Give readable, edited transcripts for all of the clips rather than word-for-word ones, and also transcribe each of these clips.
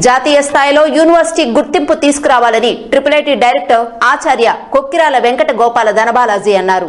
జాతీయ స్థాయిలో యూనివర్సిటీ గుర్తింపు తీసుకురావాలని ట్రిపుల్ డైరెక్టర్ ఆచార్య కొక్కిరాల వెంకట గోపాల ధనబాలాజీ అన్నారు.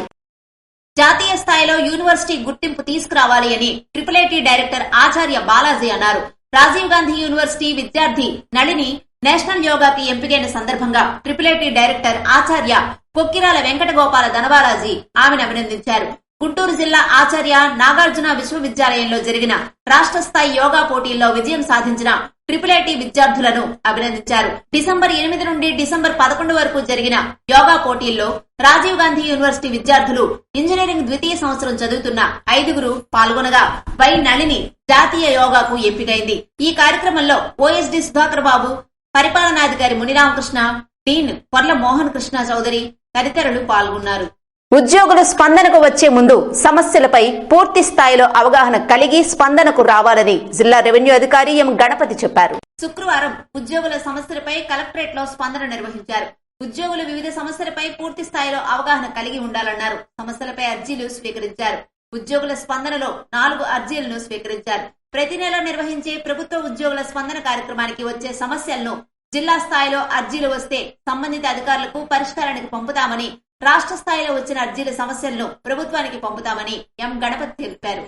జాతీయ స్థాయిలో యూనివర్సిటీ గుర్తింపు తీసుకురావాలి అని ట్రిపుల్ డైరెక్టర్ ఆచార్య బాలాజీ అన్నారు. రాజీవ్ గాంధీ యూనివర్సిటీ విద్యార్థి నళిని నేషనల్ యోగాకి ఎంపికైన సందర్భంగా ట్రిపుల్ డైరెక్టర్ ఆచార్య కొక్కిరాల వెంకట గోపాల ధనబాలాజీ ఆమెను అభినందించారు. గుంటూరు జిల్లా ఆచార్య నాగార్జున విశ్వవిద్యాలయంలో జరిగిన రాష్ట్ర స్థాయి యోగా పోటీల్లో విజయం సాధించిన ట్రిపుల్ విద్యార్థులను అభినందించారు. డిసెంబర్ 8 నుండి డిసెంబర్ 11 వరకు జరిగిన యోగా పోటీల్లో రాజీవ్ గాంధీ యూనివర్సిటీ విద్యార్థులు ఇంజనీరింగ్ ద్వితీయ సంవత్సరం చదువుతున్న 5 పాల్గొనగా వై నళిని జాతీయ యోగాకు ఎంపికైంది. ఈ కార్యక్రమంలో ఓఎస్డీ సుధాకర్ బాబు, పరిపాలనాధికారి మునిరామకృష్ణ, డీన్ పొర్ల మోహన్ కృష్ణ చౌదరి తదితరులు పాల్గొన్నారు. ఉద్యోగులు స్పందనకు వచ్చే ముందు సమస్యలపై పూర్తి స్థాయిలో అవగాహన కలిగి స్పందనకు రావాలని జిల్లా రెవెన్యూ అధికారి ఎం గణపతి చెప్పారు. శుక్రవారం ఉద్యోగుల సమస్యలపై కలెక్టరేట్ లో స్పందన నిర్వహించారు. ఉద్యోగులు వివిధ సమస్యలపై పూర్తి స్థాయిలో అవగాహన కలిగి ఉండాలన్నారు. సమస్యలపై అర్జీలు స్వీకరించారు. ఉద్యోగుల స్పందనలో 4 అర్జీలను స్వీకరించారు. ప్రతి నెల నిర్వహించే ప్రభుత్వ ఉద్యోగుల స్పందన కార్యక్రమానికి వచ్చే సమస్యలను జిల్లా స్థాయిలో అర్జీలు వస్తే సంబంధిత అధికారులకు పరిష్కారానికి పంపుతామని, రాష్ట్ర స్థాయిలో వచ్చిన అర్జీల సమస్యలను ప్రభుత్వానికి పంపుతామని ఎం గణపతి తెలిపారు.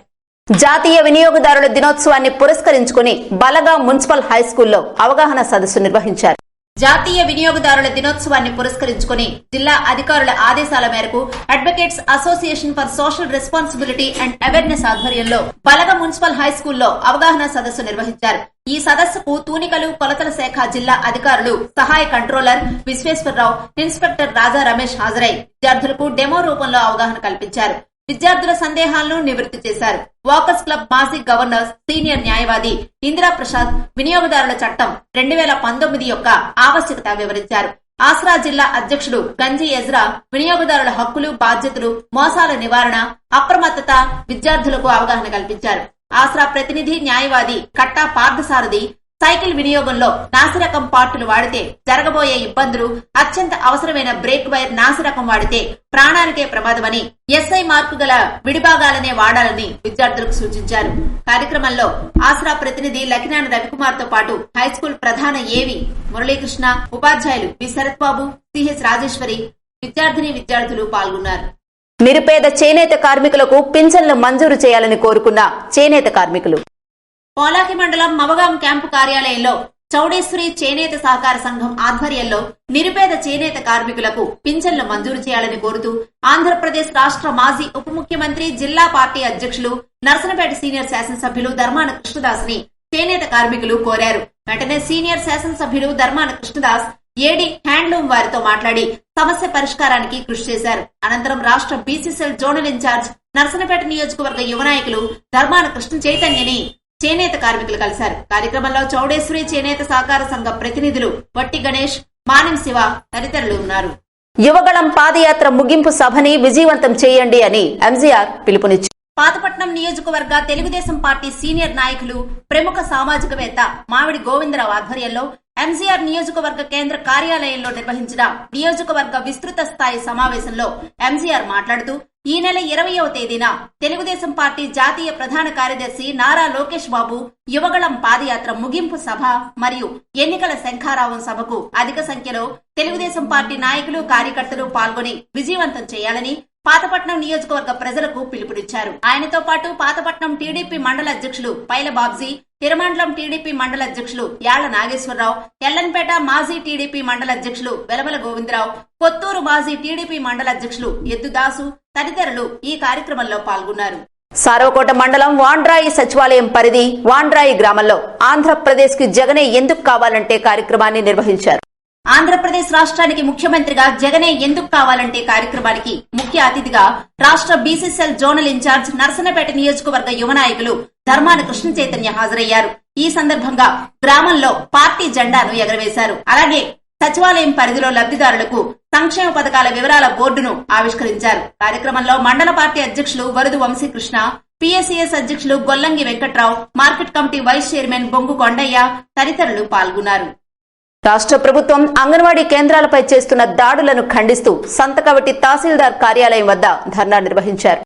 జాతీయ వినియోగదారుల దినోత్సవాన్ని పురస్కరించుకుని బలగా మున్సిపల్ హైస్కూల్లో అవగాహన సదస్సు నిర్వహించారు. జాతీయ వినియోగదారుల దినోత్సవాన్ని పురస్కరించుకుని జిల్లా అధికారుల ఆదేశాల మేరకు advocates association for social responsibility and awareness ఆధ్వర్యంలో బలగా మున్సిపల్ హైస్కూల్లో అవగాహన సదస్సు నిర్వహించారు. ఈ సదస్సుకు తూనికలు కొలతల శాఖ జిల్లా అధికారులు, సహాయ కంట్రోలర్ విశ్వేశ్వరరావు, ఇన్స్పెక్టర్ రాజా రమేష్ హాజరై విద్యార్థులకు డెమో రూపంలో అవగాహన కల్పించారు. విద్యార్థుల సందేహాలను నివృత్తి చేశారు. వాకర్స్ క్లబ్ మాజీ గవర్నర్, సీనియర్ న్యాయవాది ఇందిరా ప్రసాద్ వినియోగదారుల చట్టం 2019 యొక్క ఆవశ్యకత వివరించారు. ఆసరా జిల్లా అధ్యక్షుడు గంజి ఎజ్రా వినియోగదారుల హక్కులు, బాధ్యతలు, మోసాల నివారణ, అప్రమత్తత విద్యార్థులకు అవగాహన కల్పించారు. ఆసరా ప్రతినిధి న్యాయవాది కట్టా పార్థసారథి సైకిల్ వినియోగంలో నాసిరకం పార్టులు వాడితే జరగబోయే ఇబ్బందులు, అత్యంత అవసరమైన బ్రేక్ వైర్ నాసిరకం వాడితే ప్రాణానికే ప్రమాదమని, ఎస్ఐ మార్కు గల విడిభాగాలనే వాడాలని విద్యార్థులకు సూచించారు. కార్యక్రమంలో ఆసరా ప్రతినిధి లకినాని రవికుమార్ తో పాటు హైస్కూల్ ప్రధాన ఏవి మురళీకృష్ణ, ఉపాధ్యాయులు వి శరత్ బాబు, సిహెచ్ రాజేశ్వరి, విద్యార్థులు పాల్గొన్నారు. నిరుపేద చేనేత కార్మికులకు పింఛన్లు మంజూరు చేయాలని కోరుకున్న చేనేత కార్మికులు పోలాకి మండలం మవగాం క్యాంపు కార్యాలయంలో చౌడేశ్వరి చేనేత సహకార సంఘం ఆధ్వర్యంలో నిరుపేద చేనేత కార్మికులకు పింఛన్లు మంజూరు చేయాలని కోరుతూ ఆంధ్రప్రదేశ్ రాష్ట్ర మాజీ ఉప ముఖ్యమంత్రి, జిల్లా పార్టీ అధ్యక్షులు, నర్సనపేట సీనియర్ శాసనసభ్యులు ధర్మాన కృష్ణదాస్ ని చేనేత కార్మికులు కోరారు. వెంటనే సీనియర్ శాసనసభ్యులు ధర్మాన కృష్ణదాస్ ఏడీ హ్యాండ్లూమ్ వారితో మాట్లాడి సమస్య పరిష్కారానికి కృషి చేశారు. అనంతరం రాష్ట్ర బీసీసీఎల్ జోనల్ ఇన్ఛార్జ్, నర్సనపేట నియోజకవర్గ యువ నాయకులు ధర్మాన కృష్ణ చైతన్యని చేనేత కార్మికులు కలిశారు. కార్యక్రమంలో చౌడేశ్వరి చేనేత సహకార సంఘ ప్రతినిధులు వట్టి గణేష్, మానం శివ తదితరులు ఉన్నారు. యువగళం పాదయాత్ర ముగింపు సభని విజయవంతం చేయండి అని ఎంజీఆర్ పిలుపునిచ్చారు. పాతపట్నం నియోజకవర్గ తెలుగుదేశం పార్టీ సీనియర్ నాయకులు, ప్రముఖ సామాజికవేత్త మామిడి గోవిందరావు ఆధ్వర్యంలో ఎంజీఆర్ నియోజకవర్గ కేంద్ర కార్యాలయంలో నిర్వహించిన నియోజకవర్గ విస్తృత స్థాయి సమావేశంలో ఎంజీఆర్ మాట్లాడుతూ ఈ నెల 20వ తేదీన తెలుగుదేశం పార్టీ జాతీయ ప్రధాన కార్యదర్శి నారా లోకేష్ బాబు యువగళం పాదయాత్ర ముగింపు సభ మరియు ఎన్నికల శంఖారావం సభకు అధిక సంఖ్యలో తెలుగుదేశం పార్టీ నాయకులు, కార్యకర్తలు పాల్గొని విజయవంతం చేయాలని పాతపట్నం నియోజకవర్గ ప్రజలకు పిలుపునిచ్చారు. ఆయనతో పాటు పాతపట్నం టీడీపీ మండల అధ్యక్షులు పైల బాబ్జీ, తిరుమండలం టీడీపీ మండల అధ్యక్షులు యాళ్ల నాగేశ్వరరావు, ఎల్లంపేట మాజీ టీడీపీ మండల అధ్యక్షులు వెలమల గోవిందరావు, కొత్తూరు మాజీ టీడీపీ మండల అధ్యక్షులు ఎద్దుదాసు తదితరులు ఈ కార్యక్రమంలో పాల్గొన్నారు. సారవకోట మండలం వాండ్రాయి సచివాలయం పరిధి వాండ్రాయి గ్రామంలో ఆంధ్రప్రదేశ్ కి జగనే ఎందుకు కావాలంటే కార్యక్రమాన్ని నిర్వహించారు. ఆంధ్రప్రదేశ్ రాష్ట్రానికి ముఖ్యమంత్రిగా జగనే ఎందుకు కావాలంటే కార్యక్రమానికి ముఖ్య అతిథిగా రాష్ట్ర బీసీసీఎల్ జోనల్ ఇన్ఛార్జ్, నర్సనపేట నియోజకవర్గ యువ నాయకులు ధర్మాన కృష్ణ చైతన్య హాజరయ్యారు. ఈ సందర్భంగా గ్రామంలో పార్టీ జెండాను ఎగరవేశారు. అలాగే సచివాలయం పరిధిలో లబ్దిదారులకు సంక్షేమ పథకాల వివరాల బోర్డును ఆవిష్కరించారు. కార్యక్రమంలో మండల పార్టీ అధ్యక్షులు వరుదు వంశీకృష్ణ, పీఎస్సీఎస్ అధ్యక్షులు Gollangi Venkatrao, market committee vice chairman Bongu Kondayya తదితరులు పాల్గొన్నారు. రాష్ట్ర ప్రభుత్వం అంగన్వాడీ కేంద్రాలపై చేస్తున్న దాడులను ఖండిస్తూ సంతకవటి తహసీల్దార్ కార్యాలయం వద్ద ధర్నా నిర్వహించారు.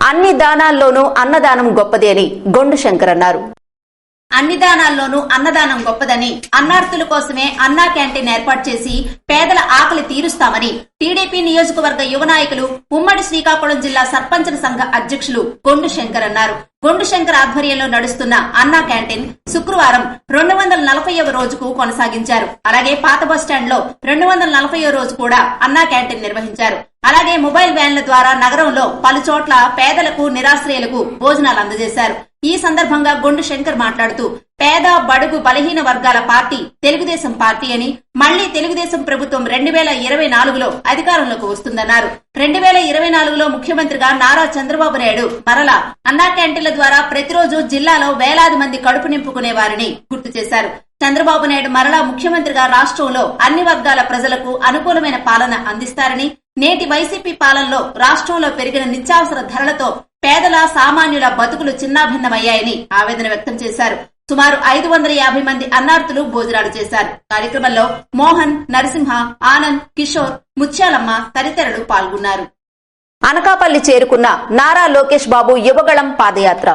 అన్ని దానాల్లోనూ అన్నదానం గొప్పది అని గొండు శంకర్ అన్నారు. అన్ని దానాల్లోనూ అన్నదానం గొప్పదని, అన్నార్తుల కోసమే అన్నా క్యాంటీన్ ఏర్పాటు చేసి పేదల ఆకలి తీరుస్తామని టీడీపీ నియోజకవర్గ యువ నాయకులు, ఉమ్మడి శ్రీకాకుళం జిల్లా సర్పంచుల సంఘ అధ్యక్షులు గొండు శంకర్ అన్నారు. గొండు శంకర్ ఆధ్వర్యంలో నడుస్తున్న అన్నా క్యాంటీన్ శుక్రవారం 240వ రోజుకు కొనసాగించారు. అలాగే పాత బస్టాండ్ లో 240వ రోజు కూడా అన్నా క్యాంటీన్ నిర్వహించారు. అలాగే మొబైల్ వ్యాన్ల ద్వారా నగరంలో పలు చోట్ల పేదలకు, నిరాశ్రయులకు భోజనాలు అందజేశారు. ఈ సందర్భంగా గొండు శంకర్ మాట్లాడుతూ, పేద, బడుగు, బలహీన వర్గాల పార్టీ తెలుగుదేశం పార్టీ అని, మళ్లీ తెలుగుదేశం ప్రభుత్వం 2024లో అధికారంలోకి వస్తుందన్నారు. 2024లో ముఖ్యమంత్రిగా నారా చంద్రబాబు నాయుడు మరలా అన్నా క్యాంటీన్ల ద్వారా ప్రతిరోజు జిల్లాలో వేలాది మంది కడుపు నింపుకునేవారని గుర్తు చేశారు. చంద్రబాబు నాయుడు మరలా ముఖ్యమంత్రిగా రాష్ట్రంలో అన్ని వర్గాల ప్రజలకు అనుకూలమైన పాలన అందిస్తారని, నేటి వైసీపీ పాలనలో రాష్ట్రంలో పెరిగిన నిత్యావసర ధరలతో పేదల, సామాన్యుల బతుకులు చిన్నాభిన్నమయ్యాయని ఆవేదన వ్యక్తం చేశారు. సుమారు 550 మంది అన్నార్తులు భోజనాలు చేశారు. కార్యక్రమంలో మోహన్, నరసింహ, ఆనంద్, కిషోర్, ముత్యాలమ్మ తదితరులు పాల్గొన్నారు. అనకాపల్లి చేరుకున్న నారా లోకేష్ బాబు యువగళం పాదయాత్ర.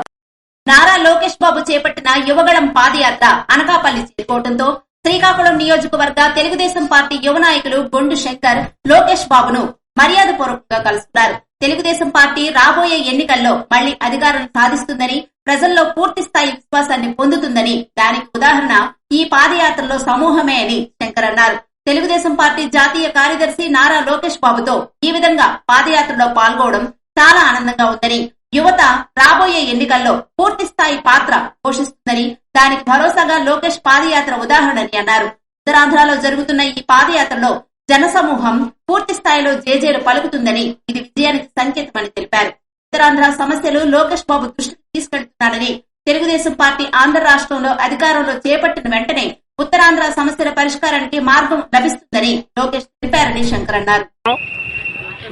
నారా లోకేష్ బాబు చేపట్టిన యువగళం పాదయాత్ర అనకాపల్లి చేరుకోవడంతో శ్రీకాకుళం నియోజకవర్గ తెలుగుదేశం పార్టీ యువ నాయకులు గొండు శంకర్ లోకేష్ బాబును మర్యాదపూర్వకంగా కలుసుకున్నారు. తెలుగుదేశం పార్టీ రాబోయే ఎన్నికల్లో మళ్లీ అధికారం సాధిస్తుందని, ప్రజల్లో పూర్తి స్థాయి విశ్వాసాన్ని పొందుతుందని దానికి ఉదాహరణ ఈ పాదయాత్రలో సమూహమే అని శంకర్ అన్నారు. తెలుగుదేశం పార్టీ జాతీయ కార్యదర్శి నారా లోకేష్ బాబుతో ఈ విధంగా పాదయాత్రలో పాల్గొనడం చాలా ఆనందంగా ఉందని, యువత రాబోయే ఎన్నికల్లో పూర్తి స్థాయి పాత్ర పోషిస్తుందని, దానికి భరోసాగా లోకేష్ పాదయాత్ర ఉదాహరణని అన్నారు. ఉత్తరాంధ్రలో జరుగుతున్న ఈ పాదయాత్రలో జనసమూహం పూర్తి స్థాయిలో జేజేలు పలుకుతుందని, ఇది విజయానికి సంకేతమని తెలిపారు. ఉత్తరాంధ్ర సమస్యలు లోకేష్ బాబు దృష్టికి తీసుకెళ్తున్నారని, తెలుగుదేశం పార్టీ ఆంధ్ర రాష్ట్రంలో అధికారంలో చేపట్టిన వెంటనే ఉత్తరాంధ్ర సమస్యల పరిష్కారానికి మార్గం లభిస్తుందని లోకేష్ తెలిపారని శంకర్ అన్నారు.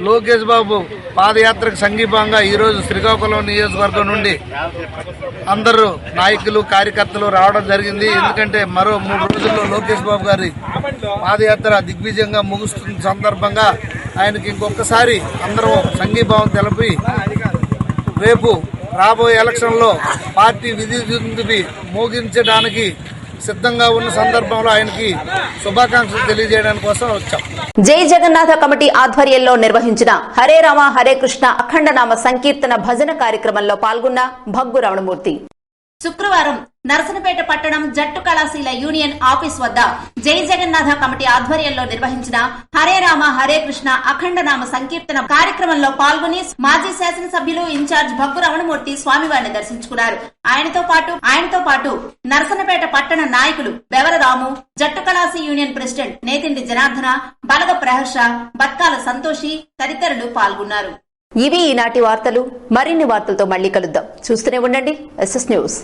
లోకేష్ బాబు పాదయాత్రకు సంఘీభాగంగా ఈ రోజు శ్రీకాకుళం నియోజకవర్గం నుండి అందరూ నాయకులు, కార్యకర్తలు రావడం జరిగింది. ఎందుకంటే మరో 3 రోజుల్లో లోకేష్ బాబు గారి పాదయాత్ర దిగ్విజయంగా ముగుస్తున్న సందర్భంగా ఆయనకి ఇంకొకసారి అందరూ సంఘీభావం తెలిపి రేపు రాబోయే ఎలక్షన్లో పార్టీ విధి మోగించడానికి సిద్ధంగా ఉన్న సందర్భంలో ఆయనకి శుభాకాంక్షలు తెలియజేయడానికి కోసం వచ్చాం. జై జగన్నాథ కమిటీ ఆధ్వర్యంలో నిర్వహించిన హరే రామ హరే కృష్ణ అఖండనామ సంకీర్తన భజన కార్యక్రమంలో పాల్గొన్న భగ్గు రమణమూర్తి. శుక్రవారం నరసనపేట పట్టణం జట్టు కళాశీల యూనియన్ ఆఫీస్ వద్ద జై జగన్నాథ కమిటీ ఆధ్వర్యంలో నిర్వహించిన హరే రామ హరే కృష్ణ అఖండనామ సంకీర్తన కార్యక్రమంలో పాల్గొని మాజీ శాసనసభ్యులు ఇన్ఛార్జ్ భగ్గు రమణమూర్తి స్వామివారిని దర్శించుకున్నారు. ఆయనతో పాటు నరసనపేట పట్టణ నాయకులు బెవర రాము, జట్టు కళాశీ యూనియన్ ప్రెసిడెంట్ నేతింటి జనార్దన, బలగ ప్రహర్ష, బత్కాల సంతోషి తదితరులు పాల్గొన్నారు. ఇవి ఈనాటి వార్తలు. మరిన్ని వార్తలతో మళ్లీ కలుద్దాం. చూస్తూనే ఉండండి SS న్యూస్.